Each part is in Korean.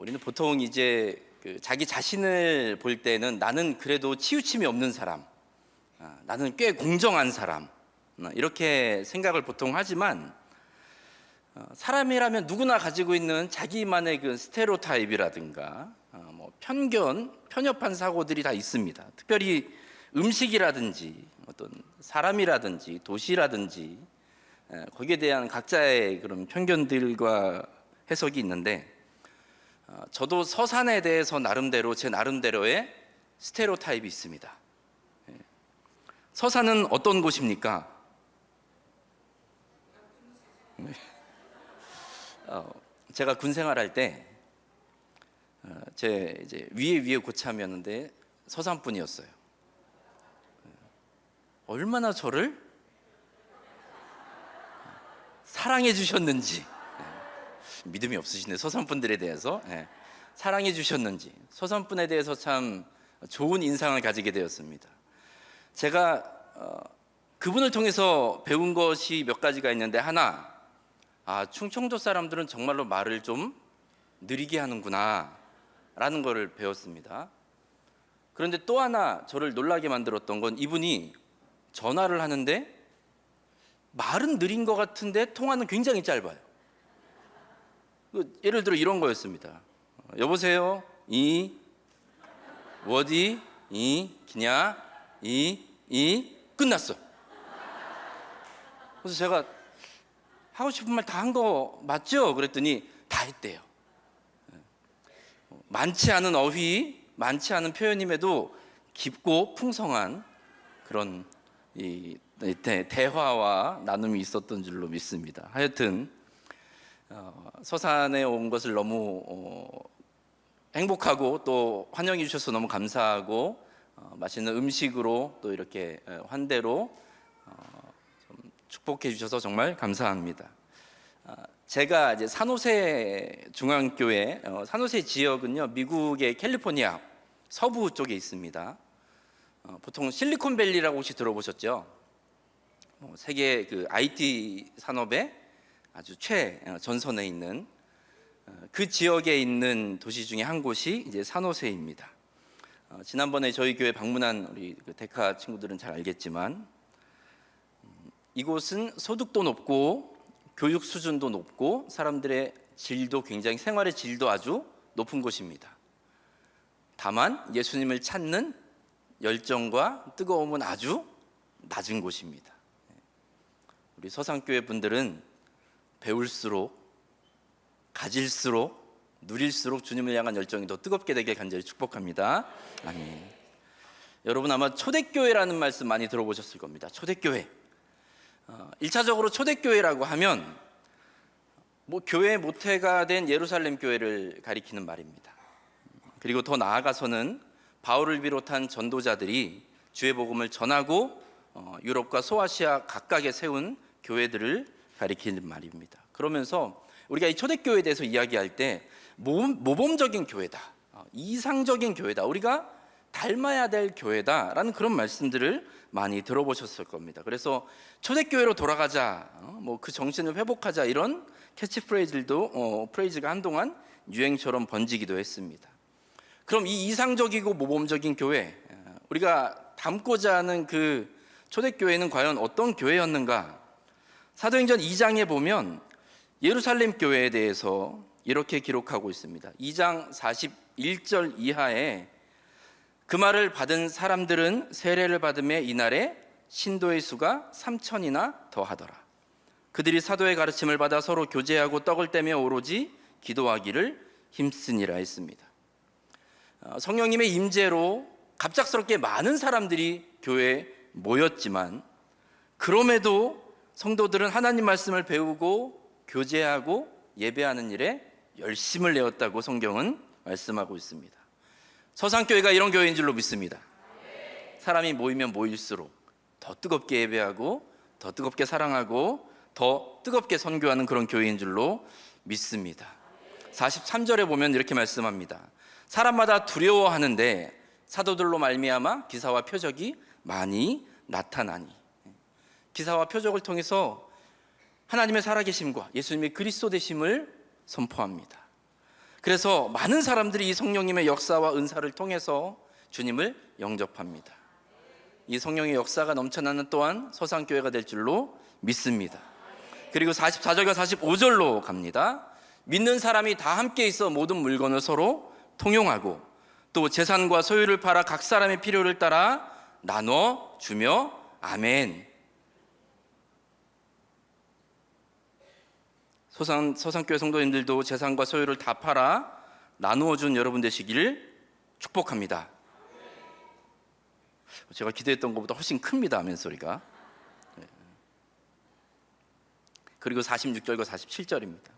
우리는 보통 이제 자기 자신을 볼 때는 나는 그래도 치우침이 없는 사람, 나는 꽤 공정한 사람, 이렇게 생각을 보통 하지만 사람이라면 누구나 가지고 있는 자기만의 그 스테레오타입이라든가 뭐 편견, 편협한 사고들이 다 있습니다. 특별히 음식이라든지 어떤 사람이라든지 도시라든지 거기에 대한 각자의 그런 편견들과 해석이 있는데, 저도 서산에 대해서 나름대로 제 나름대로의 스테레오타입이 있습니다. 서산은 어떤 곳입니까? 제가 군 생활할 때 제 이제 위에 고참이었는데 서산 분이었어요. 얼마나 저를 사랑해 주셨는지, 믿음이 없으시네. 서산 분들에 대해서 사랑해 주셨는지, 서산 분에 대해서 참 좋은 인상을 가지게 되었습니다. 제가 그분을 통해서 배운 것이 몇 가지가 있는데, 하나, 충청도 사람들은 정말로 말을 좀 느리게 하는구나 라는 것을 배웠습니다. 그런데 또 하나 저를 놀라게 만들었던 건, 이분이 전화를 하는데 말은 느린 것 같은데 통화는 굉장히 짧아요. 예를 들어 이런 거였습니다. 여보세요? 어디? 기냐? 끝났어. 그래서 제가 하고 싶은 말 다 한 거 맞죠? 그랬더니 다 했대요. 많지 않은 어휘, 많지 않은 표현임에도 깊고 풍성한 그런 대화와 나눔이 있었던 줄로 믿습니다. 하여튼 서산에 온 것을 너무 행복하고 또 환영해 주셔서 너무 감사하고, 맛있는 음식으로 또 이렇게 환대로 좀 축복해 주셔서 정말 감사합니다. 제가 이제 산호세 중앙교회, 산호세 지역은요, 미국의 캘리포니아 서부 쪽에 있습니다. 보통 실리콘밸리라고 혹시 들어보셨죠? 세계 그 IT 산업의 아주 최전선에 있는 그 지역에 있는 도시 중에 한 곳이 이제 산호세입니다. 지난번에 저희 교회 방문한 우리 데카 친구들은 잘 알겠지만, 이곳은 소득도 높고 교육 수준도 높고 사람들의 질도 굉장히, 생활의 질도 아주 높은 곳입니다. 다만 예수님을 찾는 열정과 뜨거움은 아주 낮은 곳입니다. 우리 서산교회 분들은 배울수록, 가질수록, 누릴수록 주님을 향한 열정이 더 뜨겁게 되길 간절히 축복합니다. 아멘. 여러분 아마 초대교회라는 말씀 많이 들어보셨을 겁니다. 초대교회. 1차적으로 초대교회라고 하면 교회 모태가 된 예루살렘 교회를 가리키는 말입니다. 그리고 더 나아가서는 바울을 비롯한 전도자들이 주의 복음을 전하고 유럽과 소아시아 각각에 세운 교회들을 가리키는 말입니다. 그러면서 우리가 이 초대교회에 대해서 이야기할 때 모범적인 교회다, 이상적인 교회다, 우리가 닮아야 될 교회다라는 그런 말씀들을 많이 들어보셨을 겁니다. 그래서 초대교회로 돌아가자, 그 정신을 회복하자, 이런 캐치프레이즈들도 프레이즈가 한동안 유행처럼 번지기도 했습니다. 그럼 이 이상적이고 모범적인 교회, 우리가 닮고자 하는 그 초대교회는 과연 어떤 교회였는가? 사도행전 2장에 보면 예루살렘 교회에 대해서 이렇게 기록하고 있습니다. 2장 41절 이하에 그 말을 받은 사람들은 세례를 받음에 이날에 신도의 수가 3,000이나 더하더라. 그들이 사도의 가르침을 받아 서로 교제하고 떡을 떼며 오로지 기도하기를 힘쓰니라 했습니다. 성령님의 임재로 갑작스럽게 많은 사람들이 교회에 모였지만, 그럼에도 성도들은 하나님 말씀을 배우고 교제하고 예배하는 일에 열심을 내었다고 성경은 말씀하고 있습니다. 서산교회가 이런 교회인 줄로 믿습니다. 사람이 모이면 모일수록 더 뜨겁게 예배하고 더 뜨겁게 사랑하고 더 뜨겁게 선교하는 그런 교회인 줄로 믿습니다. 43절에 보면 이렇게 말씀합니다. 사람마다 두려워하는데 사도들로 말미암아 기사와 표적이 많이 나타나니. 기사와 표적을 통해서 하나님의 살아계심과 예수님의 그리스도 되심을 선포합니다. 그래서 많은 사람들이 이 성령님의 역사와 은사를 통해서 주님을 영접합니다. 이 성령의 역사가 넘쳐나는 또한 서산교회가 될 줄로 믿습니다. 그리고 44절과 45절로 갑니다. 믿는 사람이 다 함께 있어 모든 물건을 서로 통용하고 또 재산과 소유를 팔아 각 사람의 필요를 따라 나눠 주며 아멘. 서산교회 성도님들도 재산과 소유를 다 팔아 나누어 준 여러분 되시기를 축복합니다. 제가 기대했던 것보다 훨씬 큽니다. 아멘 소리가. 그리고 46절과 47절입니다.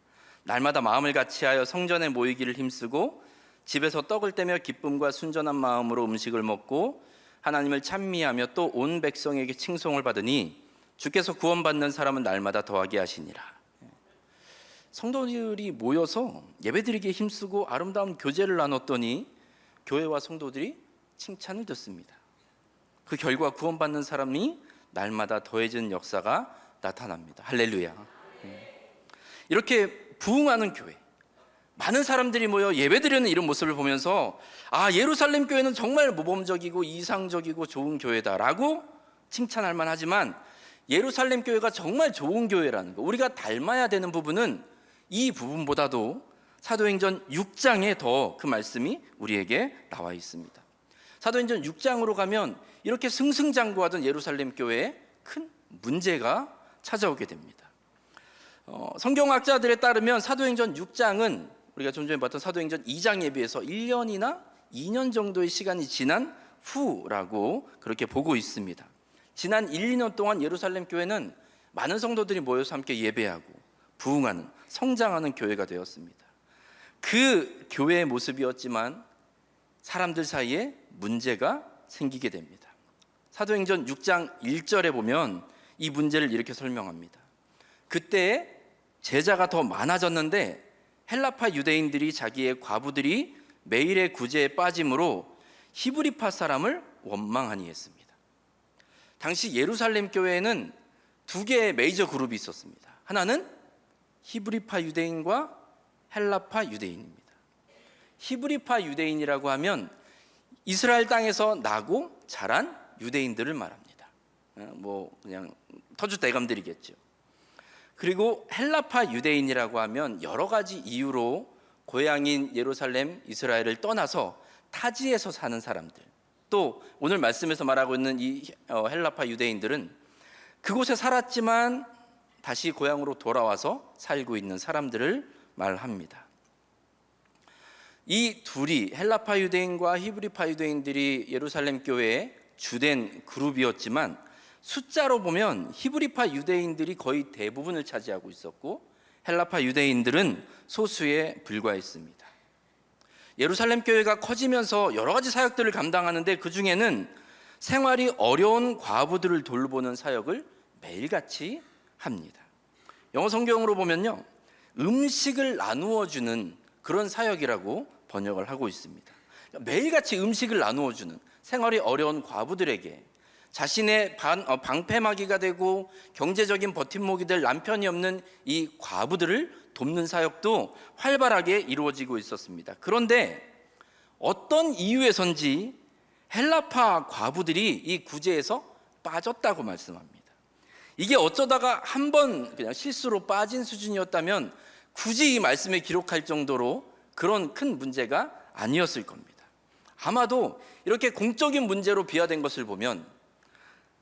날마다 마음을 같이하여 성전에 모이기를 힘쓰고 집에서 떡을 떼며 기쁨과 순전한 마음으로 음식을 먹고 하나님을 찬미하며 또 온 백성에게 칭송을 받으니 주께서 구원받는 사람은 날마다 더하게 하시니라. 성도들이 모여서 예배드리기에 힘쓰고 아름다운 교제를 나눴더니 교회와 성도들이 칭찬을 듣습니다. 그 결과 구원받는 사람이 날마다 더해지는 역사가 나타납니다. 할렐루야. 이렇게 부흥하는 교회, 많은 사람들이 모여 예배드리는 이런 모습을 보면서 예루살렘 교회는 정말 모범적이고 이상적이고 좋은 교회다라고 칭찬할 만하지만 예루살렘 교회가 정말 좋은 교회라는 거, 우리가 닮아야 되는 부분은 이 부분보다도 사도행전 6장에 더 그 말씀이 우리에게 나와 있습니다. 사도행전 6장으로 가면 이렇게 승승장구하던 예루살렘 교회에 큰 문제가 찾아오게 됩니다. 성경학자들에 따르면 사도행전 6장은 우리가 좀 전에 봤던 사도행전 2장에 비해서 1년이나 2년 정도의 시간이 지난 후라고 그렇게 보고 있습니다. 지난 1, 2년 동안 예루살렘 교회는 많은 성도들이 모여서 함께 예배하고 부흥하는, 성장하는 교회가 되었습니다. 그 교회의 모습이었지만 사람들 사이에 문제가 생기게 됩니다. 사도행전 6장 1절에 보면 이 문제를 이렇게 설명합니다. 그때 제자가 더 많아졌는데 헬라파 유대인들이 자기의 과부들이 매일의 구제에 빠짐으로 히브리파 사람을 원망하니 했습니다. 당시 예루살렘 교회에는 두 개의 메이저 그룹이 있었습니다. 하나는 히브리파 유대인과 헬라파 유대인입니다. 히브리파 유대인이라고 하면 이스라엘 땅에서 나고 자란 유대인들을 말합니다. 그냥 터줏대감들이겠죠. 그리고 헬라파 유대인이라고 하면 여러 가지 이유로 고향인 예루살렘, 이스라엘을 떠나서 타지에서 사는 사람들, 또 오늘 말씀에서 말하고 있는 이 헬라파 유대인들은 그곳에 살았지만 다시 고향으로 돌아와서 살고 있는 사람들을 말합니다. 이 둘이, 헬라파 유대인과 히브리파 유대인들이 예루살렘 교회의 주된 그룹이었지만 숫자로 보면 히브리파 유대인들이 거의 대부분을 차지하고 있었고 헬라파 유대인들은 소수에 불과했습니다. 예루살렘 교회가 커지면서 여러 가지 사역들을 감당하는데 그 중에는 생활이 어려운 과부들을 돌보는 사역을 매일같이 합니다. 영어 성경으로 보면요, 음식을 나누어 주는 그런 사역이라고 번역을 하고 있습니다. 매일같이 음식을 나누어 주는, 생활이 어려운 과부들에게 자신의 방패막이가 되고 경제적인 버팀목이 될 남편이 없는 이 과부들을 돕는 사역도 활발하게 이루어지고 있었습니다. 그런데 어떤 이유에선지 헬라파 과부들이 이 구제에서 빠졌다고 말씀합니다. 이게 어쩌다가 한 번 그냥 실수로 빠진 수준이었다면 굳이 이 말씀에 기록할 정도로 그런 큰 문제가 아니었을 겁니다. 아마도 이렇게 공적인 문제로 비화된 것을 보면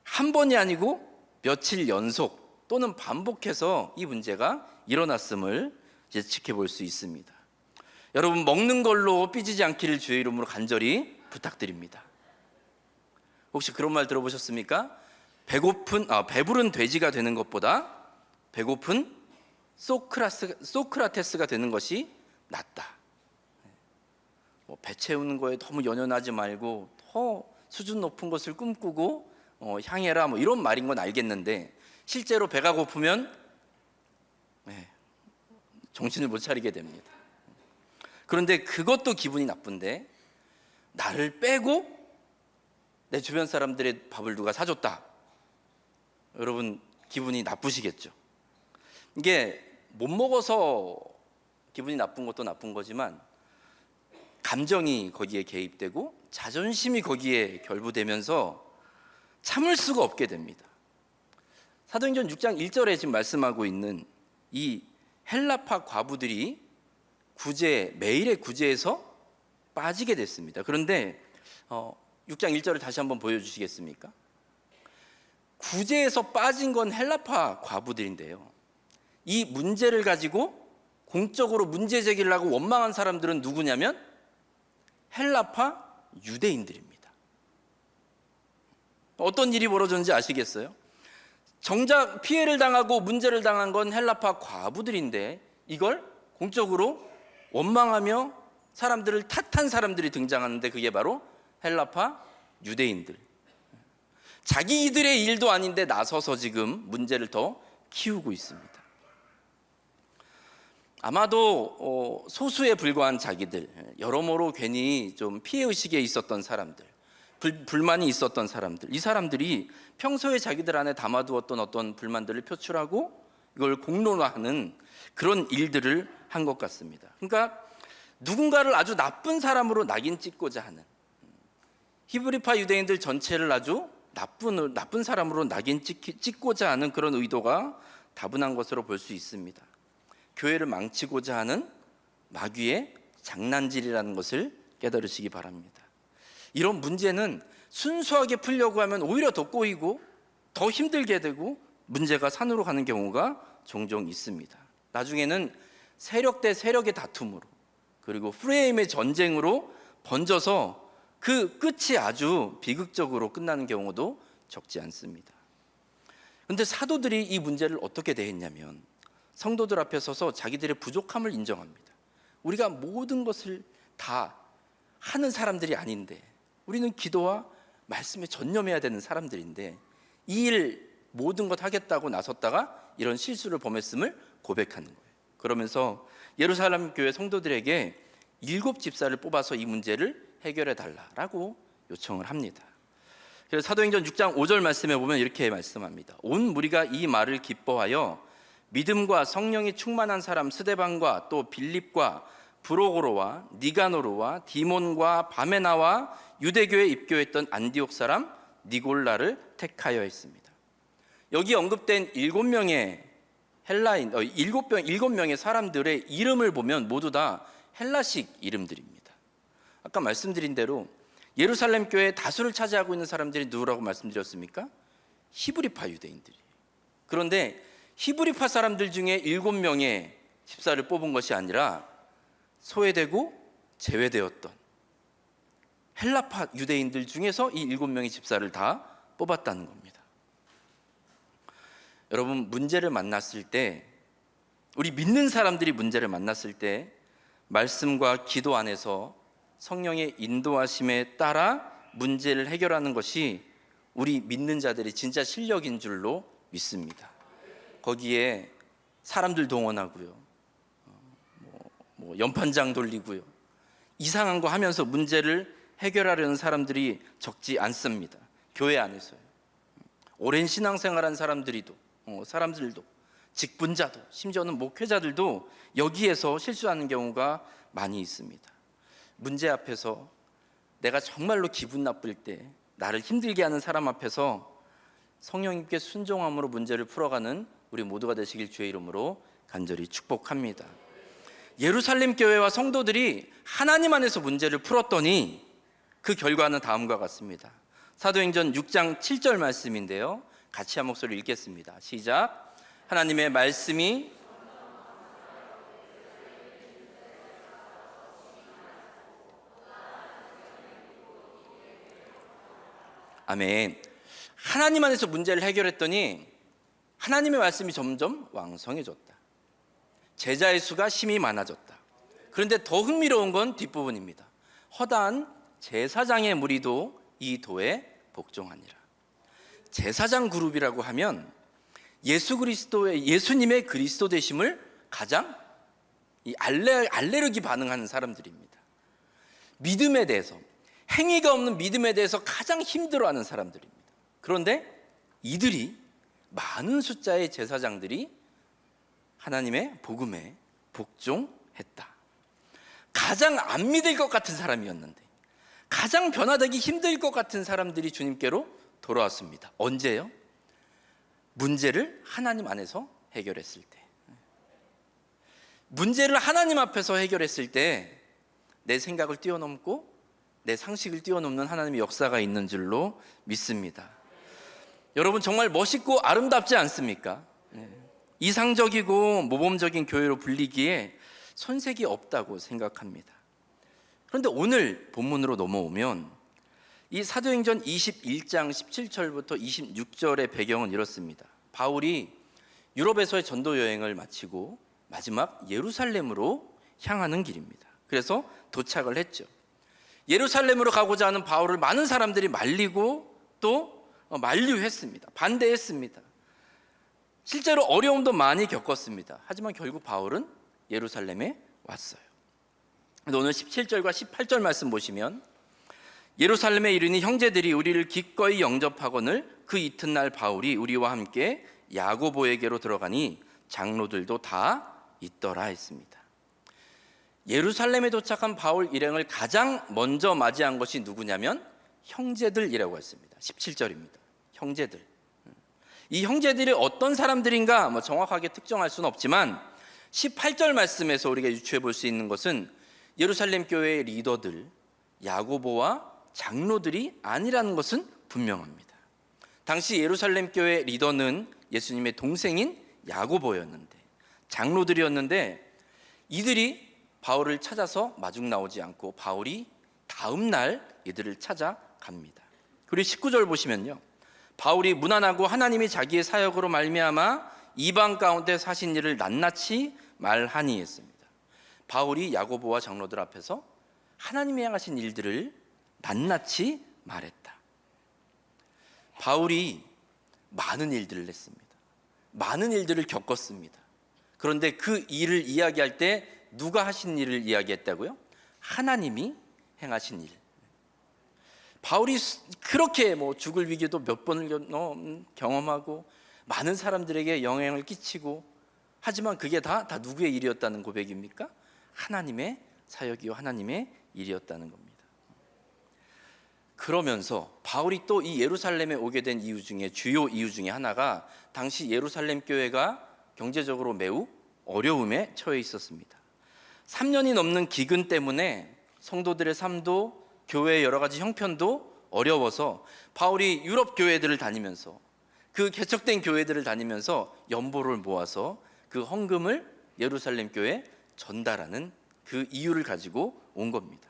한 번이 아니고 며칠 연속 또는 반복해서 이 문제가 일어났음을 이제 지켜볼 수 있습니다. 여러분, 먹는 걸로 삐지지 않기를 주의 이름으로 간절히 부탁드립니다. 혹시 그런 말 들어보셨습니까? 배부른 돼지가 되는 것보다 배고픈 소크라테스가 되는 것이 낫다. 배 채우는 거에 너무 연연하지 말고 더 수준 높은 것을 꿈꾸고 향해라, 이런 말인 건 알겠는데 실제로 배가 고프면 정신을 못 차리게 됩니다. 그런데 그것도 기분이 나쁜데 나를 빼고 내 주변 사람들의 밥을 누가 사줬다. 여러분, 기분이 나쁘시겠죠. 이게 못 먹어서 기분이 나쁜 것도 나쁜 거지만 감정이 거기에 개입되고 자존심이 거기에 결부되면서 참을 수가 없게 됩니다. 사도행전 6장 1절에 지금 말씀하고 있는 이 헬라파 과부들이 매일의 구제에서 빠지게 됐습니다. 그런데 6장 1절을 다시 한번 보여주시겠습니까? 구제에서 빠진 건 헬라파 과부들인데요, 이 문제를 가지고 공적으로 문제 제기를 하고 원망한 사람들은 누구냐면 헬라파 유대인들입니다. 어떤 일이 벌어졌는지 아시겠어요? 정작 피해를 당하고 문제를 당한 건 헬라파 과부들인데 이걸 공적으로 원망하며 사람들을 탓한 사람들이 등장하는데 그게 바로 헬라파 유대인들. 자기들의 일도 아닌데 나서서 지금 문제를 더 키우고 있습니다. 아마도 소수에 불과한 자기들, 여러모로 괜히 좀 피해의식에 있었던 사람들, 불만이 있었던 사람들, 이 사람들이 평소에 자기들 안에 담아두었던 어떤 불만들을 표출하고 이걸 공론화하는 그런 일들을 한 것 같습니다. 그러니까 누군가를 아주 나쁜 사람으로 낙인 찍고자 하는, 히브리파 유대인들 전체를 아주 나쁜 사람으로 낙인 찍고자 하는 그런 의도가 다분한 것으로 볼 수 있습니다. 교회를 망치고자 하는 마귀의 장난질이라는 것을 깨달으시기 바랍니다. 이런 문제는 순수하게 풀려고 하면 오히려 더 꼬이고 더 힘들게 되고 문제가 산으로 가는 경우가 종종 있습니다. 나중에는 세력 대 세력의 다툼으로, 그리고 프레임의 전쟁으로 번져서 그 끝이 아주 비극적으로 끝나는 경우도 적지 않습니다. 그런데 사도들이 이 문제를 어떻게 대했냐면 성도들 앞에 서서 자기들의 부족함을 인정합니다. 우리가 모든 것을 다 하는 사람들이 아닌데, 우리는 기도와 말씀에 전념해야 되는 사람들인데 이 일 모든 것 하겠다고 나섰다가 이런 실수를 범했음을 고백하는 거예요. 그러면서 예루살렘 교회 성도들에게 7집사를 뽑아서 이 문제를 해결해 달라라고 요청을 합니다. 그래서 사도행전 6장 5절 말씀에 보면 이렇게 말씀합니다. 온 무리가 이 말을 기뻐하여 믿음과 성령이 충만한 사람 스데반과 또 빌립과 브로고로와 니가노르와 디몬과 바메나와 유대교에 입교했던 안디옥 사람 니골라를 택하여 했습니다. 여기 언급된 7명의 헬라인, 7명의 사람들의 이름을 보면 모두 다 헬라식 이름들입니다. 아까 말씀드린 대로 예루살렘 교회의 다수를 차지하고 있는 사람들이 누구라고 말씀드렸습니까? 히브리파 유대인들이에요. 그런데 히브리파 사람들 중에 7명의 집사를 뽑은 것이 아니라 소외되고 제외되었던 헬라파 유대인들 중에서 이 7명의 집사를 다 뽑았다는 겁니다. 여러분, 문제를 만났을 때, 우리 믿는 사람들이 문제를 만났을 때 말씀과 기도 안에서 성령의 인도하심에 따라 문제를 해결하는 것이 우리 믿는 자들의 진짜 실력인 줄로 믿습니다. 거기에 사람들 동원하고요, 연판장 돌리고요, 이상한 거 하면서 문제를 해결하려는 사람들이 적지 않습니다. 교회 안에서요. 오랜 신앙생활한 사람들도, 직분자도, 심지어는 목회자들도 여기에서 실수하는 경우가 많이 있습니다. 문제 앞에서, 내가 정말로 기분 나쁠 때 나를 힘들게 하는 사람 앞에서 성령님께 순종함으로 문제를 풀어가는 우리 모두가 되시길 주의 이름으로 간절히 축복합니다. 예루살렘 교회와 성도들이 하나님 안에서 문제를 풀었더니 그 결과는 다음과 같습니다. 사도행전 6장 7절 말씀인데요, 같이 한 목소리로 읽겠습니다. 시작. 하나님의 말씀이 아멘. 하나님 안에서 문제를 해결했더니 하나님의 말씀이 점점 왕성해졌다. 제자의 수가 심히 많아졌다. 그런데 더 흥미로운 건 뒷부분입니다. 허다한 제사장의 무리도 이 도에 복종하니라. 제사장 그룹이라고 하면 예수님의 그리스도 되심을 가장 알레르기 반응하는 사람들입니다. 믿음에 대해서, 행위가 없는 믿음에 대해서 가장 힘들어하는 사람들입니다. 그런데 이들이, 많은 숫자의 제사장들이 하나님의 복음에 복종했다. 가장 안 믿을 것 같은 사람이었는데, 가장 변화되기 힘들 것 같은 사람들이 주님께로 돌아왔습니다. 언제요? 문제를 하나님 안에서 해결했을 때. 문제를 하나님 앞에서 해결했을 때 내 생각을 뛰어넘고 내 상식을 뛰어넘는 하나님의 역사가 있는 줄로 믿습니다. 여러분, 정말 멋있고 아름답지 않습니까? 이상적이고 모범적인 교회로 불리기에 손색이 없다고 생각합니다. 그런데 오늘 본문으로 넘어오면 이 사도행전 21장 17절부터 26절의 배경은 이렇습니다. 바울이 유럽에서의 전도 여행을 마치고 마지막 예루살렘으로 향하는 길입니다. 그래서 도착을 했죠. 예루살렘으로 가고자 하는 바울을 많은 사람들이 말리고 또 만류했습니다. 반대했습니다. 실제로 어려움도 많이 겪었습니다. 하지만 결국 바울은 예루살렘에 왔어요. 오늘 17절과 18절 말씀 보시면, 예루살렘에 이르니 형제들이 우리를 기꺼이 영접하거늘 그 이튿날 바울이 우리와 함께 야고보에게로 들어가니 장로들도 다 있더라 했습니다. 예루살렘에 도착한 바울 일행을 가장 먼저 맞이한 것이 누구냐면 형제들이라고 했습니다. 17절입니다. 형제들. 이 형제들이 어떤 사람들인가 정확하게 특정할 수는 없지만 18절 말씀에서 우리가 유추해 볼 수 있는 것은 예루살렘 교회의 리더들, 야고보와 장로들이 아니라는 것은 분명합니다. 당시 예루살렘 교회 리더는 예수님의 동생인 야고보였는데, 장로들이었는데, 이들이 바울을 찾아서 마중 나오지 않고 바울이 다음 날 이들을 찾아갑니다. 그리고 19절 보시면요, 바울이 무난하고 하나님이 자기의 사역으로 말미암아 이방 가운데 사신 일을 낱낱이 말하니 했습니다. 바울이 야고보와 장로들 앞에서 하나님이 행하신 일들을 낱낱이 말했다. 바울이 많은 일들을 했습니다. 많은 일들을 겪었습니다. 그런데 그 일을 이야기할 때 누가 하신 일을 이야기했다고요? 하나님이 행하신 일. 바울이 그렇게 죽을 위기도 몇 번을 경험하고 많은 사람들에게 영향을 끼치고, 하지만 그게 다 누구의 일이었다는 고백입니까? 하나님의 사역이요 하나님의 일이었다는 겁니다. 그러면서 바울이 또 이 예루살렘에 오게 된 이유 중에 주요 이유 중에 하나가, 당시 예루살렘 교회가 경제적으로 매우 어려움에 처해 있었습니다. 3년이 넘는 기근 때문에 성도들의 삶도 교회의 여러 가지 형편도 어려워서 바울이 유럽 교회들을 다니면서, 그 개척된 교회들을 다니면서 연보를 모아서 그 헌금을 예루살렘 교회에 전달하는 그 이유를 가지고 온 겁니다.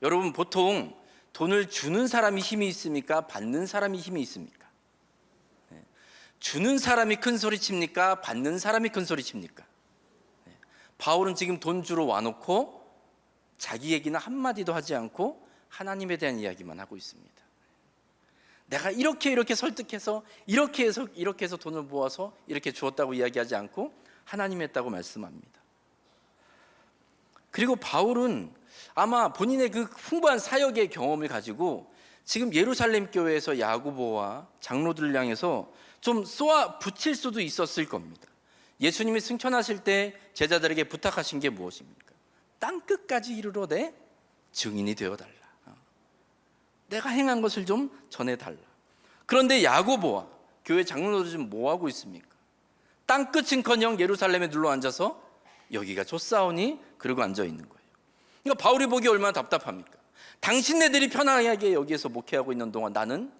여러분, 보통 돈을 주는 사람이 힘이 있습니까? 받는 사람이 힘이 있습니까? 주는 사람이 큰 소리 칩니까? 받는 사람이 큰 소리 칩니까? 바울은 지금 돈 주러 와놓고 자기 얘기는 한마디도 하지 않고 하나님에 대한 이야기만 하고 있습니다. 내가 이렇게 설득해서 이렇게 해서 돈을 모아서 이렇게 주었다고 이야기하지 않고 하나님 했다고 말씀합니다. 그리고 바울은 아마 본인의 그 풍부한 사역의 경험을 가지고 지금 예루살렘 교회에서 야고보와 장로들을 향해서 좀 쏘아 붙일 수도 있었을 겁니다. 예수님이 승천하실 때 제자들에게 부탁하신 게 무엇입니까? 땅끝까지 이르러 내 증인이 되어달라. 내가 행한 것을 좀 전해달라. 그런데 야고보와 교회 장로들은 지금 뭐하고 있습니까? 땅끝은커녕 예루살렘에 눌러앉아서 여기가 좋사오니 그러고 앉아있는 거예요. 그러니까 바울이 보기 얼마나 답답합니까? 당신네들이 편하게 여기에서 목회하고 있는 동안 나는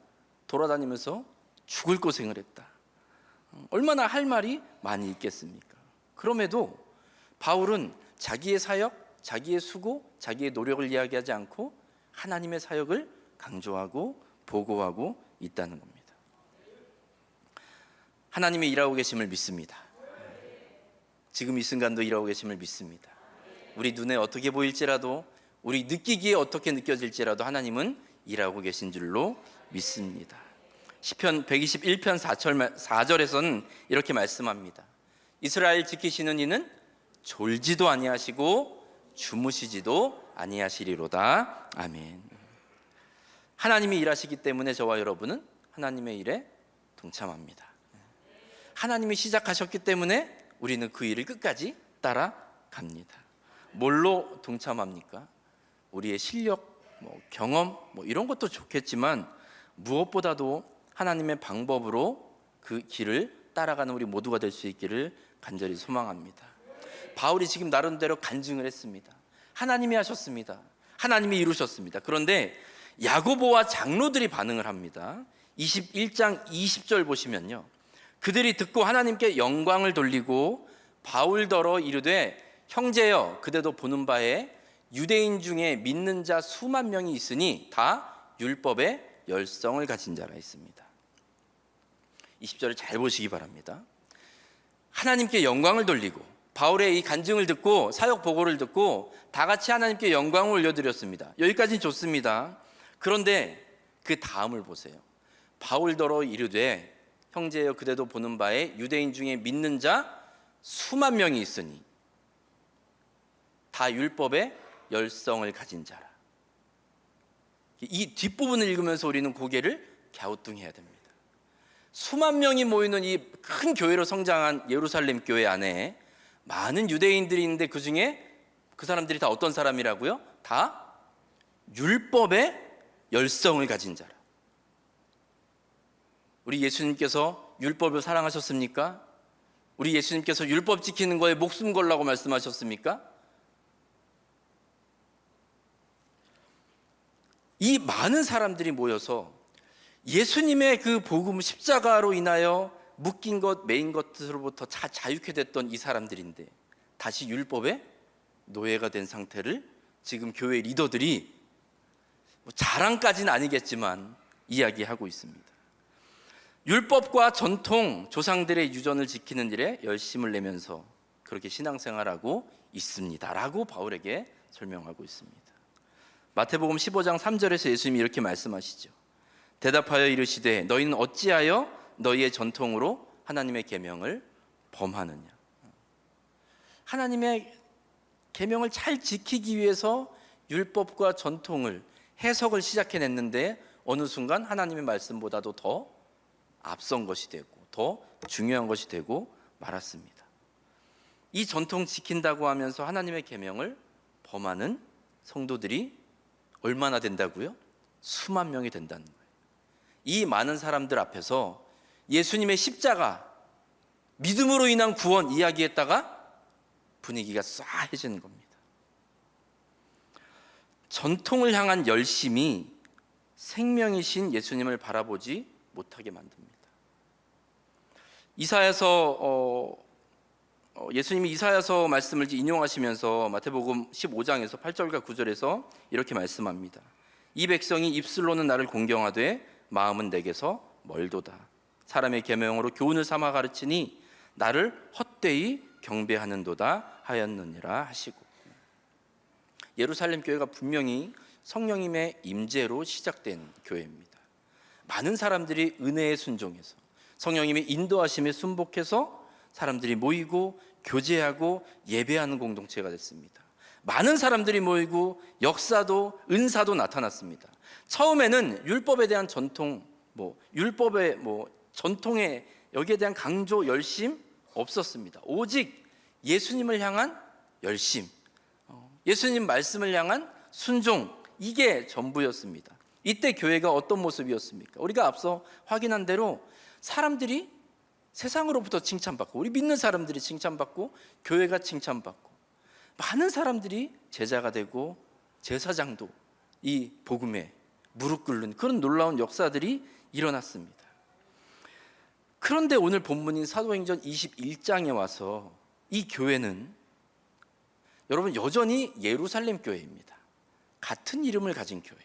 돌아다니면서 죽을 고생을 했다. 얼마나 할 말이 많이 있겠습니까? 그럼에도 바울은 자기의 사역, 자기의 수고, 자기의 노력을 이야기하지 않고 하나님의 사역을 강조하고 보고하고 있다는 겁니다. 하나님이 일하고 계심을 믿습니다. 지금 이 순간도 일하고 계심을 믿습니다. 우리 눈에 어떻게 보일지라도, 우리 느끼기에 어떻게 느껴질지라도 하나님은 일하고 계신 줄로 믿습니다. 시편 121편 4절에서는 이렇게 말씀합니다. 이스라엘 지키시는 이는 졸지도 아니하시고 주무시지도 아니하시리로다. 아멘. 하나님이 일하시기 때문에 저와 여러분은 하나님의 일에 동참합니다. 하나님이 시작하셨기 때문에 우리는 그 일을 끝까지 따라갑니다. 뭘로 동참합니까? 우리의 실력, 경험 이런 것도 좋겠지만 무엇보다도 하나님의 방법으로 그 길을 따라가는 우리 모두가 될 수 있기를 간절히 소망합니다. 바울이 지금 나름대로 간증을 했습니다. 하나님이 하셨습니다. 하나님이 이루셨습니다. 그런데 야고보와 장로들이 반응을 합니다. 21장 20절 보시면요, 그들이 듣고 하나님께 영광을 돌리고 바울더러 이르되 형제여 그대도 보는 바에 유대인 중에 믿는 자 수만 명이 있으니 다 율법의 열성을 가진 자라 했습니다. 20절을 잘 보시기 바랍니다. 하나님께 영광을 돌리고 바울의 이 간증을 듣고 사역 보고를 듣고 다 같이 하나님께 영광을 올려드렸습니다. 여기까지는 좋습니다. 그런데 그 다음을 보세요. 바울더러 이르되 형제여 그대도 보는 바에 유대인 중에 믿는 자 수만 명이 있으니 다 율법의 열성을 가진 자라. 이 뒷부분을 읽으면서 우리는 고개를 갸우뚱해야 됩니다. 수만 명이 모이는 이 큰 교회로 성장한 예루살렘 교회 안에 많은 유대인들이 있는데 그 중에 그 사람들이 다 어떤 사람이라고요? 다 율법의 열성을 가진 자라. 우리 예수님께서 율법을 사랑하셨습니까? 우리 예수님께서 율법 지키는 거에 목숨 걸라고 말씀하셨습니까? 이 많은 사람들이 모여서 예수님의 그 복음 십자가로 인하여 묶인 것 매인 것으로부터 자유케 됐던 이 사람들인데 다시 율법의 노예가 된 상태를 지금 교회 리더들이 자랑까지는 아니겠지만 이야기하고 있습니다. 율법과 전통, 조상들의 유전을 지키는 일에 열심을 내면서 그렇게 신앙생활하고 있습니다 라고 바울에게 설명하고 있습니다. 마태복음 15장 3절에서 예수님이 이렇게 말씀하시죠. 대답하여 이르시되 너희는 어찌하여 너희의 전통으로 하나님의 계명을 범하느냐. 하나님의 계명을 잘 지키기 위해서 율법과 전통을 해석을 시작해냈는데 어느 순간 하나님의 말씀보다도 더 앞선 것이 되고 더 중요한 것이 되고 말았습니다. 이 전통 지킨다고 하면서 하나님의 계명을 범하는 성도들이 얼마나 된다고요? 수만 명이 된다는 거예요. 이 많은 사람들 앞에서 예수님의 십자가, 믿음으로 인한 구원 이야기했다가 분위기가 싸해지는 겁니다. 전통을 향한 열심이 생명이신 예수님을 바라보지 못하게 만듭니다. 이사야서 예수님이 이사야서 말씀을 인용하시면서 마태복음 15장에서 8절과 9절에서 이렇게 말씀합니다. 이 백성이 입술로는 나를 공경하되 마음은 내게서 멀도다. 사람의 계명으로 교훈을 삼아 가르치니 나를 헛되이 경배하는도다 하였느니라 하시고, 예루살렘 교회가 분명히 성령님의 임재로 시작된 교회입니다. 많은 사람들이 은혜에 순종해서 성령님의 인도하심에 순복해서 사람들이 모이고 교제하고 예배하는 공동체가 됐습니다. 많은 사람들이 모이고 역사도 은사도 나타났습니다. 처음에는 율법에 대한 전통, 율법의 전통에 여기에 대한 강조, 열심 없었습니다. 오직 예수님을 향한 열심, 예수님 말씀을 향한 순종, 이게 전부였습니다. 이때 교회가 어떤 모습이었습니까? 우리가 앞서 확인한 대로 사람들이 세상으로부터 칭찬받고, 우리 믿는 사람들이 칭찬받고, 교회가 칭찬받고, 많은 사람들이 제자가 되고 제사장도 이 복음에 무릎 꿇는 그런 놀라운 역사들이 일어났습니다. 그런데 오늘 본문인 사도행전 21장에 와서 이 교회는 여러분 여전히 예루살렘 교회입니다. 같은 이름을 가진 교회,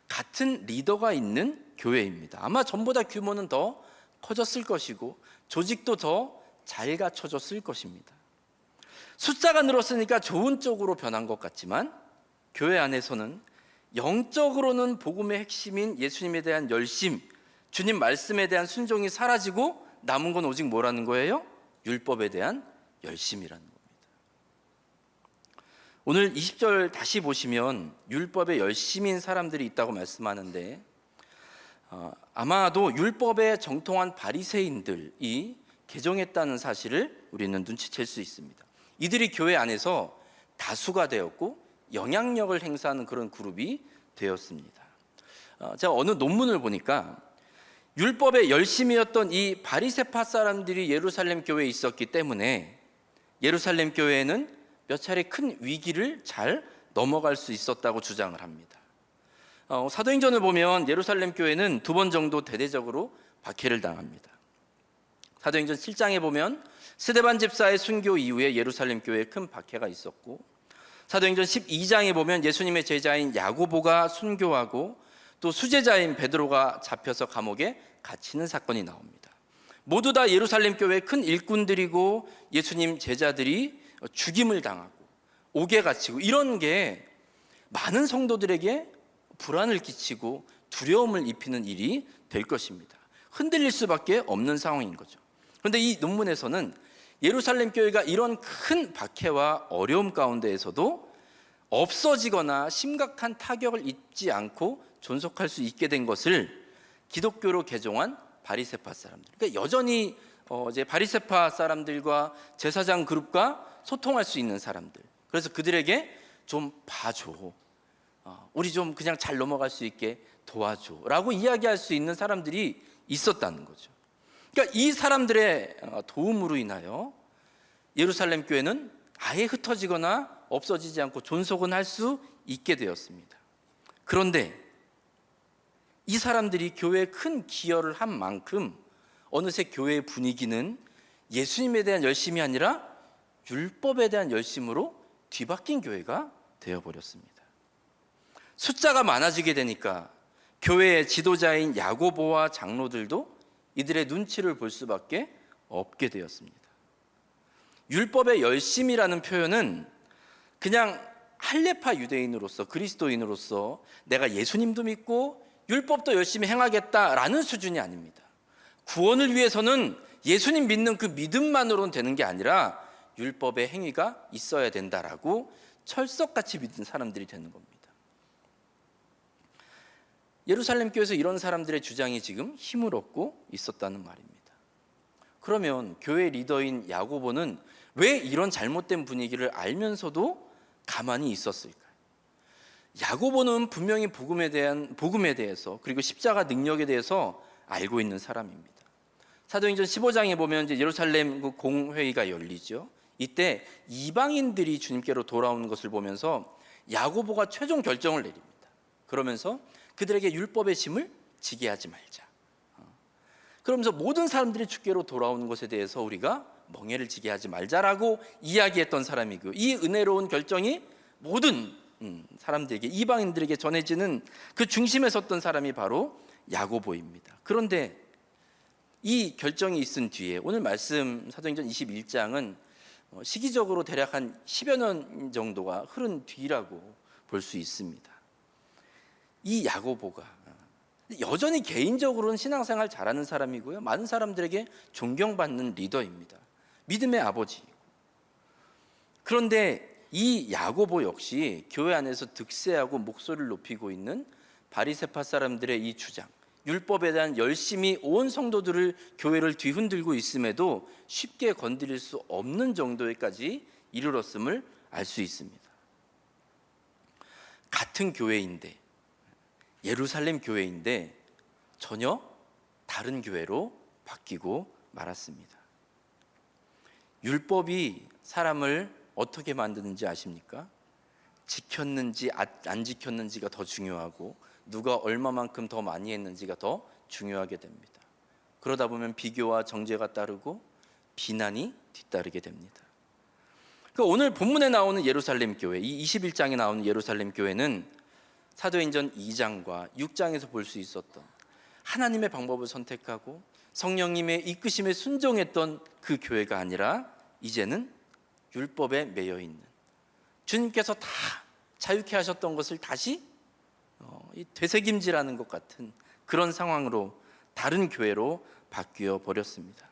같은 리더가 있는 교회입니다. 아마 전보다 규모는 더 커졌을 것이고 조직도 더 잘 갖춰졌을 것입니다. 숫자가 늘었으니까 좋은 쪽으로 변한 것 같지만 교회 안에서는 영적으로는 복음의 핵심인 예수님에 대한 열심, 주님 말씀에 대한 순종이 사라지고 남은 건 오직 뭐라는 거예요? 율법에 대한 열심이라는 겁니다. 오늘 20절 다시 보시면 율법에 열심인 사람들이 있다고 말씀하는데 아마도 율법에 정통한 바리새인들이 개종했다는 사실을 우리는 눈치챌 수 있습니다. 이들이 교회 안에서 다수가 되었고 영향력을 행사하는 그런 그룹이 되었습니다. 제가 어느 논문을 보니까 율법에 열심이었던 이 바리새파 사람들이 예루살렘 교회에 있었기 때문에 예루살렘 교회에는 몇 차례 큰 위기를 잘 넘어갈 수 있었다고 주장을 합니다. 사도행전을 보면 예루살렘 교회는 2번 정도 대대적으로 박해를 당합니다. 사도행전 7장에 보면 스데반 집사의 순교 이후에 예루살렘 교회에 큰 박해가 있었고, 사도행전 12장에 보면 예수님의 제자인 야고보가 순교하고 또 수제자인 베드로가 잡혀서 감옥에 갇히는 사건이 나옵니다. 모두 다 예루살렘 교회의 큰 일꾼들이고 예수님 제자들이 죽임을 당하고 옥에 갇히고, 이런 게 많은 성도들에게 불안을 끼치고 두려움을 입히는 일이 될 것입니다. 흔들릴 수밖에 없는 상황인 거죠. 그런데 이 논문에서는 예루살렘 교회가 이런 큰 박해와 어려움 가운데에서도 없어지거나 심각한 타격을 입지 않고 존속할 수 있게 된 것을 기독교로 개종한 바리새파 사람들, 그러니까 여전히 이제 바리새파 사람들과 제사장 그룹과 소통할 수 있는 사람들, 그래서 그들에게 좀 봐줘, 우리 좀 그냥 잘 넘어갈 수 있게 도와줘 라고 이야기할 수 있는 사람들이 있었다는 거죠. 그러니까 이 사람들의 도움으로 인하여 예루살렘 교회는 아예 흩어지거나 없어지지 않고 존속은 할 수 있게 되었습니다. 그런데 이 사람들이 교회에 큰 기여를 한 만큼 어느새 교회의 분위기는 예수님에 대한 열심이 아니라 율법에 대한 열심으로 뒤바뀐 교회가 되어버렸습니다. 숫자가 많아지게 되니까 교회의 지도자인 야고보와 장로들도 이들의 눈치를 볼 수밖에 없게 되었습니다. 율법의 열심이라는 표현은 그냥 할례파 유대인으로서, 그리스도인으로서 내가 예수님도 믿고 율법도 열심히 행하겠다라는 수준이 아닙니다. 구원을 위해서는 예수님 믿는 그 믿음만으로는 되는 게 아니라 율법의 행위가 있어야 된다라고 철석같이 믿는 사람들이 되는 겁니다. 예루살렘 교회에서 이런 사람들의 주장이 지금 힘을 얻고 있었다는 말입니다. 그러면 교회 리더인 야고보는 왜 이런 잘못된 분위기를 알면서도 가만히 있었을까요? 야고보는 분명히 복음에 대해서 그리고 십자가 능력에 대해서 알고 있는 사람입니다. 사도행전 15장에 보면 이제 예루살렘 그 공회의가 열리죠. 이때 이방인들이 주님께로 돌아오는 것을 보면서 야고보가 최종 결정을 내립니다. 그러면서 그들에게 율법의 짐을 지게 하지 말자. 그러면서 모든 사람들이 주께로 돌아오는 것에 대해서 우리가 멍에를 지게 하지 말자라고 이야기했던 사람이고요. 이 은혜로운 결정이 모든 사람들에게, 이방인들에게 전해지는 그 중심에 섰던 사람이 바로 야고보입니다. 그런데 이 결정이 있은 뒤에 오늘 말씀 사도행전 21장은 시기적으로 대략 한 10여 년 정도가 흐른 뒤라고 볼 수 있습니다. 이 야고보가 여전히 개인적으로는 신앙생활 잘하는 사람이고요, 많은 사람들에게 존경받는 리더입니다. 믿음의 아버지이고. 그런데 이 야고보 역시 교회 안에서 득세하고 목소리를 높이고 있는 바리새파 사람들의 이 주장, 율법에 대한 열심이 온 성도들을, 교회를 뒤흔들고 있음에도 쉽게 건드릴 수 없는 정도에까지 이르렀음을 알 수 있습니다. 같은 교회인데, 예루살렘 교회인데 전혀 다른 교회로 바뀌고 말았습니다. 율법이 사람을 어떻게 만드는지 아십니까? 지켰는지 안 지켰는지가 더 중요하고 누가 얼마만큼 더 많이 했는지가 더 중요하게 됩니다. 그러다 보면 비교와 정죄가 따르고 비난이 뒤따르게 됩니다. 오늘 본문에 나오는 예루살렘 교회, 이 21장에 나오는 예루살렘 교회는 사도행전 2장과 6장에서 볼 수 있었던 하나님의 방법을 선택하고 성령님의 이끄심에 순종했던 그 교회가 아니라 이제는 율법에 매여 있는, 주님께서 다 자유케 하셨던 것을 다시 되새김질하는 것 같은 그런 상황으로 다른 교회로 바뀌어 버렸습니다.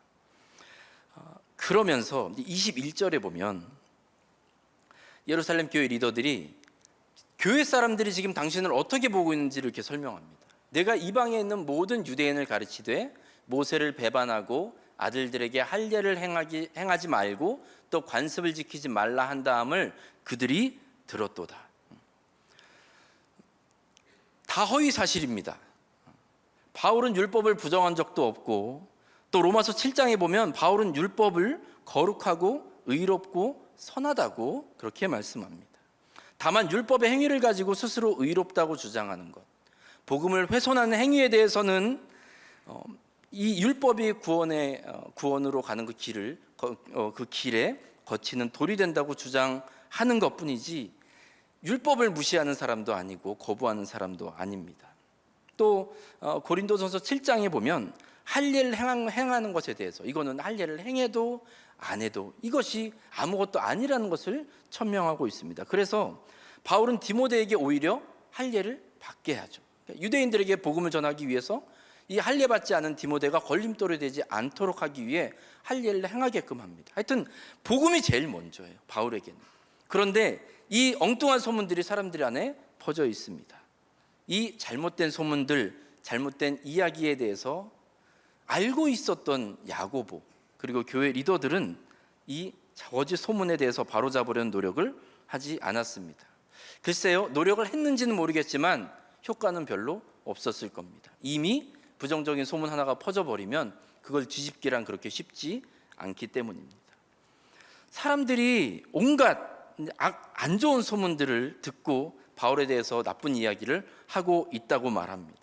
그러면서 21절에 보면 예루살렘 교회 리더들이 교회 사람들이 지금 당신을 어떻게 보고 있는지를 이렇게 설명합니다. 내가 이방에 있는 모든 유대인을 가르치되 모세를 배반하고 아들들에게 할례를 행하지 말고 또 관습을 지키지 말라 한 다음을 그들이 들었도다. 다 허위 사실입니다. 바울은 율법을 부정한 적도 없고, 또 로마서 7장에 보면 바울은 율법을 거룩하고 의롭고 선하다고 그렇게 말씀합니다. 다만 율법의 행위를 가지고 스스로 의롭다고 주장하는 것, 복음을 훼손하는 행위에 대해서는 이 율법이 구원으로 가는 그 길에 거치는 돌이 된다고 주장하는 것뿐이지 율법을 무시하는 사람도 아니고 거부하는 사람도 아닙니다. 또 고린도전서 7장에 보면 할례를 행하는 것에 대해서, 이거는 할례를 행해도 안 해도 이것이 아무것도 아니라는 것을 천명하고 있습니다. 그래서 바울은 디모데에게 오히려 할례를 받게 하죠. 유대인들에게 복음을 전하기 위해서 이 할례 받지 않은 디모데가 걸림돌이 되지 않도록 하기 위해 할례를 행하게끔 합니다. 하여튼 복음이 제일 먼저예요, 바울에게는. 그런데 이 엉뚱한 소문들이 사람들 안에 퍼져 있습니다. 이 잘못된 소문들, 잘못된 이야기에 대해서 알고 있었던 야고보 그리고 교회 리더들은 이 거짓 소문에 대해서 바로잡으려는 노력을 하지 않았습니다. 글쎄요, 노력을 했는지는 모르겠지만 효과는 별로 없었을 겁니다. 이미 부정적인 소문 하나가 퍼져버리면 그걸 뒤집기란 그렇게 쉽지 않기 때문입니다. 사람들이 온갖 안 좋은 소문들을 듣고 바울에 대해서 나쁜 이야기를 하고 있다고 말합니다.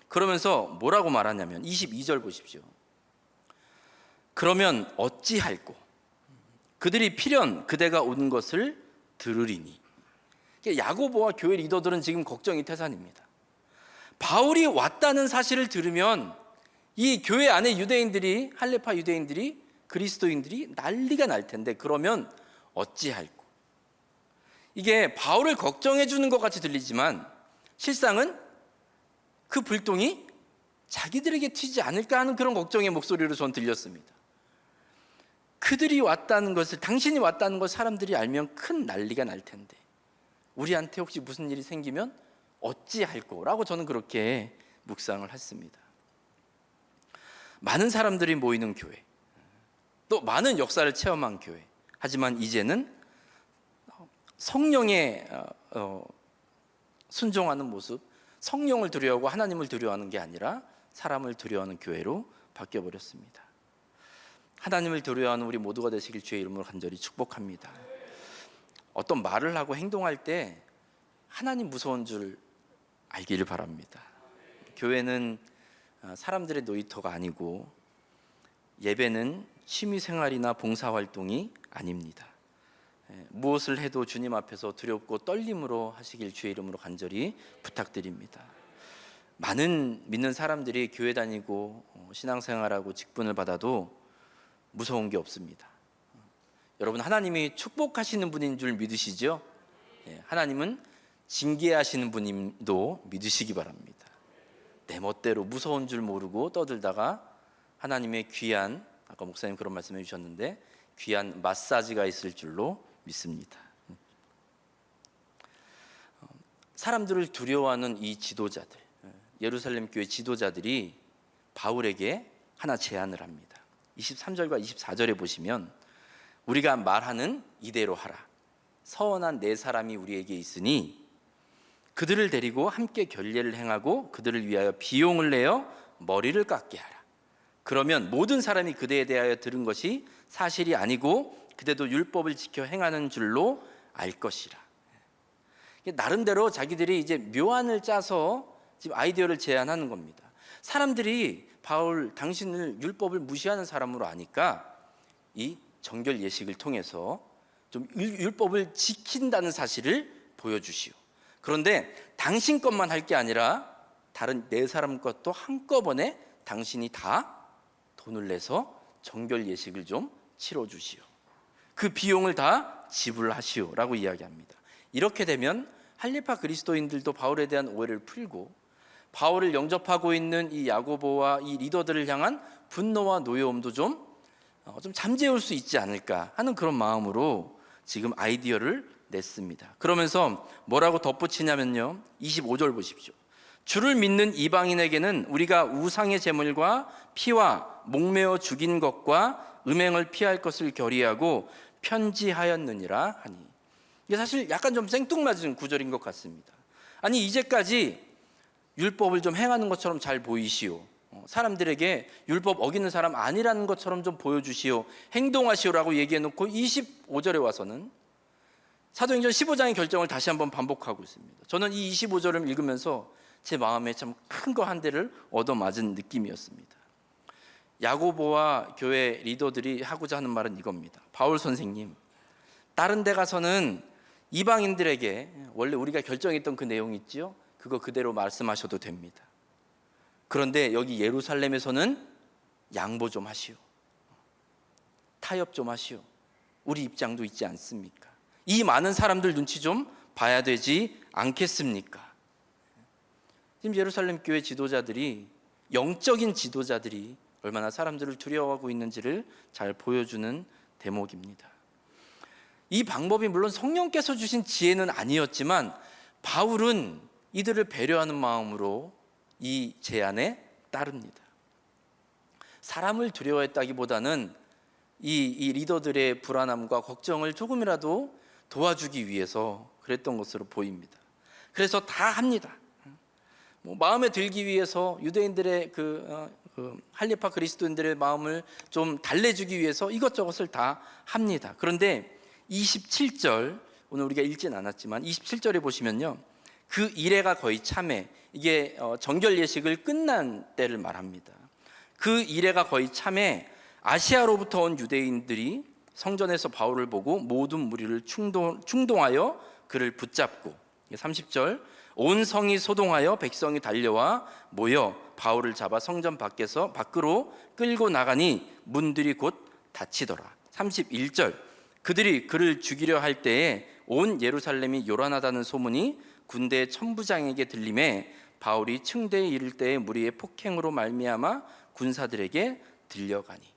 그러면서 뭐라고 말하냐면 22절 보십시오. 그러면 어찌할꼬? 그들이 필연 그대가 온 것을 들으리니. 야고보와 교회 리더들은 지금 걱정이 태산입니다. 바울이 왔다는 사실을 들으면 이 교회 안에 유대인들이, 할레파 유대인들이, 그리스도인들이 난리가 날 텐데 그러면 어찌할꼬? 이게 바울을 걱정해 주는 것 같이 들리지만 실상은 그 불똥이 자기들에게 튀지 않을까 하는 그런 걱정의 목소리로 전 들렸습니다. 그들이 왔다는 것을, 당신이 왔다는 걸 사람들이 알면 큰 난리가 날 텐데 우리한테 혹시 무슨 일이 생기면 어찌할 거라고 저는 그렇게 묵상을 했습니다. 많은 사람들이 모이는 교회, 또 많은 역사를 체험한 교회, 하지만 이제는 성령에 순종하는 모습, 성령을 두려워하고 하나님을 두려워하는 게 아니라 사람을 두려워하는 교회로 바뀌어버렸습니다. 하나님을 두려워하는 우리 모두가 되시길 주의 이름으로 간절히 축복합니다. 어떤 말을 하고 행동할 때 하나님 무서운 줄 알기를 바랍니다. 교회는 사람들의 놀이터가 아니고 예배는 취미생활이나 봉사활동이 아닙니다. 무엇을 해도 주님 앞에서 두렵고 떨림으로 하시길 주의 이름으로 간절히 부탁드립니다. 많은 믿는 사람들이 교회 다니고 신앙생활하고 직분을 받아도 무서운 게 없습니다. 여러분, 하나님이 축복하시는 분인 줄 믿으시죠? 하나님은 징계하시는 분임도 믿으시기 바랍니다. 내 멋대로 무서운 줄 모르고 떠들다가 하나님의 귀한, 아까 목사님 그런 말씀해 주셨는데 귀한 마사지가 있을 줄로 믿습니다. 사람들을 두려워하는 이 지도자들, 예루살렘 교회 지도자들이 바울에게 하나 제안을 합니다. 23절과 24절에 보시면 우리가 말하는 이대로 하라. 서원한 네 사람이 우리에게 있으니 그들을 데리고 함께 결례를 행하고 그들을 위하여 비용을 내어 머리를 깎게 하라. 그러면 모든 사람이 그대에 대하여 들은 것이 사실이 아니고 그대도 율법을 지켜 행하는 줄로 알 것이라. 나름대로 자기들이 이제 묘안을 짜서 지금 아이디어를 제안하는 겁니다. 사람들이 바울, 당신을 율법을 무시하는 사람으로 아니까 이 정결 예식을 통해서 좀 율법을 지킨다는 사실을 보여주시오. 그런데 당신 것만 할 게 아니라 다른 네 사람 것도 한꺼번에 당신이 다 돈을 내서 정결 예식을 좀 치러주시오. 그 비용을 다 지불하시오 라고 이야기합니다. 이렇게 되면 할레파 그리스도인들도 바울에 대한 오해를 풀고 바울을 영접하고 있는 이 야고보와 이 리더들을 향한 분노와 노여움도 좀 잠재울 수 있지 않을까 하는 그런 마음으로 지금 아이디어를 냈습니다. 그러면서 뭐라고 덧붙이냐면요, 25절 보십시오. 주를 믿는 이방인에게는 우리가 우상의 제물과 피와 목매어 죽인 것과 음행을 피할 것을 결의하고 편지하였느니라 하니. 이게 사실 약간 좀 생뚱맞은 구절인 것 같습니다. 아니, 이제까지 율법을 좀 행하는 것처럼 잘 보이시오. 사람들에게 율법 어기는 사람 아니라는 것처럼 좀 보여주시오. 행동하시오라고 얘기해놓고 25절에 와서는 사도행전 15장의 결정을 다시 한번 반복하고 있습니다. 저는 이 25절을 읽으면서 제 마음에 참 큰 거 한 대를 얻어맞은 느낌이었습니다. 야고보와 교회 리더들이 하고자 하는 말은 이겁니다. 바울 선생님, 다른 데 가서는 이방인들에게 원래 우리가 결정했던 그 내용 있지요? 그거 그대로 말씀하셔도 됩니다. 그런데 여기 예루살렘에서는 양보 좀 하시오. 타협 좀 하시오. 우리 입장도 있지 않습니까? 이 많은 사람들 눈치 좀 봐야 되지 않겠습니까? 지금 예루살렘 교회 지도자들이, 영적인 지도자들이 얼마나 사람들을 두려워하고 있는지를 잘 보여주는 대목입니다. 이 방법이 물론 성령께서 주신 지혜는 아니었지만 바울은 이들을 배려하는 마음으로 이 제안에 따릅니다. 사람을 두려워했다기보다는 이 리더들의 불안함과 걱정을 조금이라도 도와주기 위해서 그랬던 것으로 보입니다. 그래서 다 합니다. 마음에 들기 위해서 유대인들의 할례파 그리스도인들의 마음을 좀 달래주기 위해서 이것저것을 다 합니다. 그런데 27절, 오늘 우리가 읽진 않았지만 27절에 보시면요, 그 이레가 거의 참에, 이게 정결 예식을 끝난 때를 말합니다. 그 이레가 거의 참에 아시아로부터 온 유대인들이 성전에서 바울을 보고 모든 무리를 충동하여 그를 붙잡고, 30절, 온 성이 소동하여 백성이 달려와 모여 바울을 잡아 성전 밖으로 끌고 나가니 문들이 곧 닫히더라. 31절, 그들이 그를 죽이려 할 때에 온 예루살렘이 요란하다는 소문이 군대 천부장에게 들림에 바울이 층대에 이를 때에 무리의 폭행으로 말미암아 군사들에게 들려가니.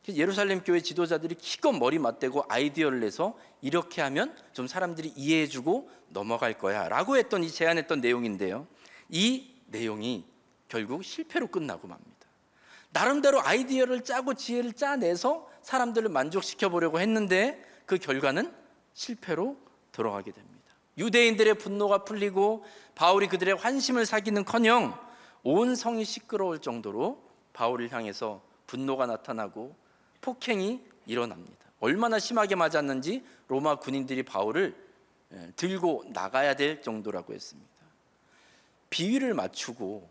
예루살렘 교회 지도자들이 기껏 머리 맞대고 아이디어를 내서 이렇게 하면 좀 사람들이 이해해주고 넘어갈 거야 라고 했던, 이 제안했던 내용인데요, 이 내용이 결국 실패로 끝나고 맙니다. 나름대로 아이디어를 짜고 지혜를 짜내서 사람들을 만족시켜 보려고 했는데 그 결과는 실패로 돌아가게 됩니다. 유대인들의 분노가 풀리고 바울이 그들의 환심을 사기는커녕 온 성이 시끄러울 정도로 바울을 향해서 분노가 나타나고 폭행이 일어납니다. 얼마나 심하게 맞았는지 로마 군인들이 바울을 들고 나가야 될 정도라고 했습니다. 비위를 맞추고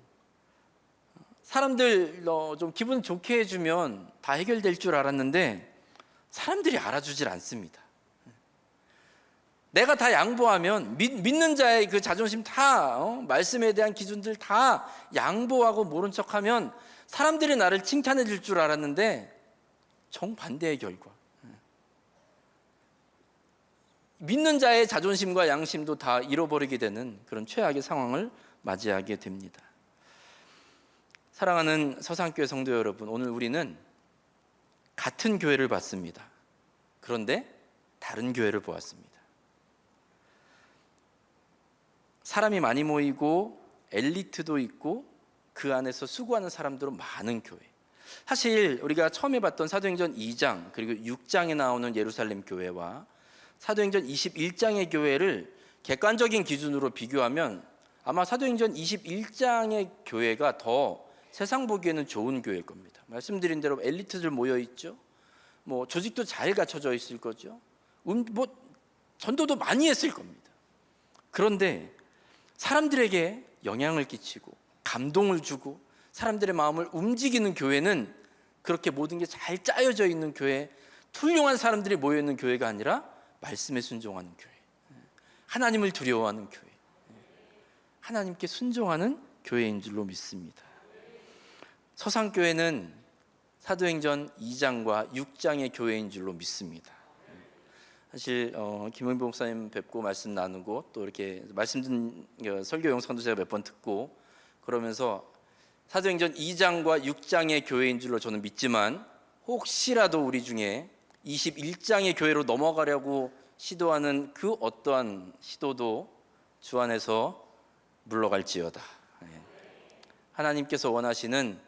사람들 좀 기분 좋게 해주면 다 해결될 줄 알았는데 사람들이 알아주질 않습니다. 내가 다 양보하면 믿는 자의 그 자존심 다, 말씀에 대한 기준들 다 양보하고 모른 척하면 사람들이 나를 칭찬해 줄 줄 알았는데 정반대의 결과, 믿는 자의 자존심과 양심도 다 잃어버리게 되는 그런 최악의 상황을 맞이하게 됩니다. 사랑하는 서산교회 성도 여러분, 오늘 우리는 같은 교회를 봤습니다. 그런데 다른 교회를 보았습니다. 사람이 많이 모이고 엘리트도 있고 그 안에서 수고하는 사람들은 많은 교회. 사실 우리가 처음에 봤던 사도행전 2장 그리고 6장에 나오는 예루살렘 교회와 사도행전 21장의 교회를 객관적인 기준으로 비교하면 아마 사도행전 21장의 교회가 더 세상 보기에는 좋은 교회일 겁니다. 말씀드린 대로 엘리트들 모여 있죠. 조직도 잘 갖춰져 있을 거죠. 전도도 많이 했을 겁니다. 그런데 사람들에게 영향을 끼치고 감동을 주고 사람들의 마음을 움직이는 교회는 그렇게 모든 게 잘 짜여져 있는 교회, 훌륭한 사람들이 모여 있는 교회가 아니라 말씀에 순종하는 교회, 하나님을 두려워하는 교회, 하나님께 순종하는 교회인 줄로 믿습니다. 서산교회는 사도행전 2장과 6장의 교회인 줄로 믿습니다. 사실 김영빈 목사님 뵙고 말씀 나누고 또 이렇게 말씀 듣는 설교 영상도 제가 몇 번 듣고 그러면서 사도행전 2장과 6장의 교회인 줄로 저는 믿지만 혹시라도 우리 중에 21장의 교회로 넘어가려고 시도하는 그 어떠한 시도도 주 안에서 물러갈지어다. 하나님께서 원하시는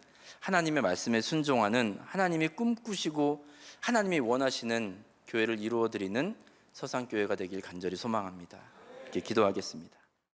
하나님의 말씀에 순종하는, 하나님이 꿈꾸시고 하나님이 원하시는 교회를 이루어드리는 서산교회가 되길 간절히 소망합니다. 이렇게 기도하겠습니다.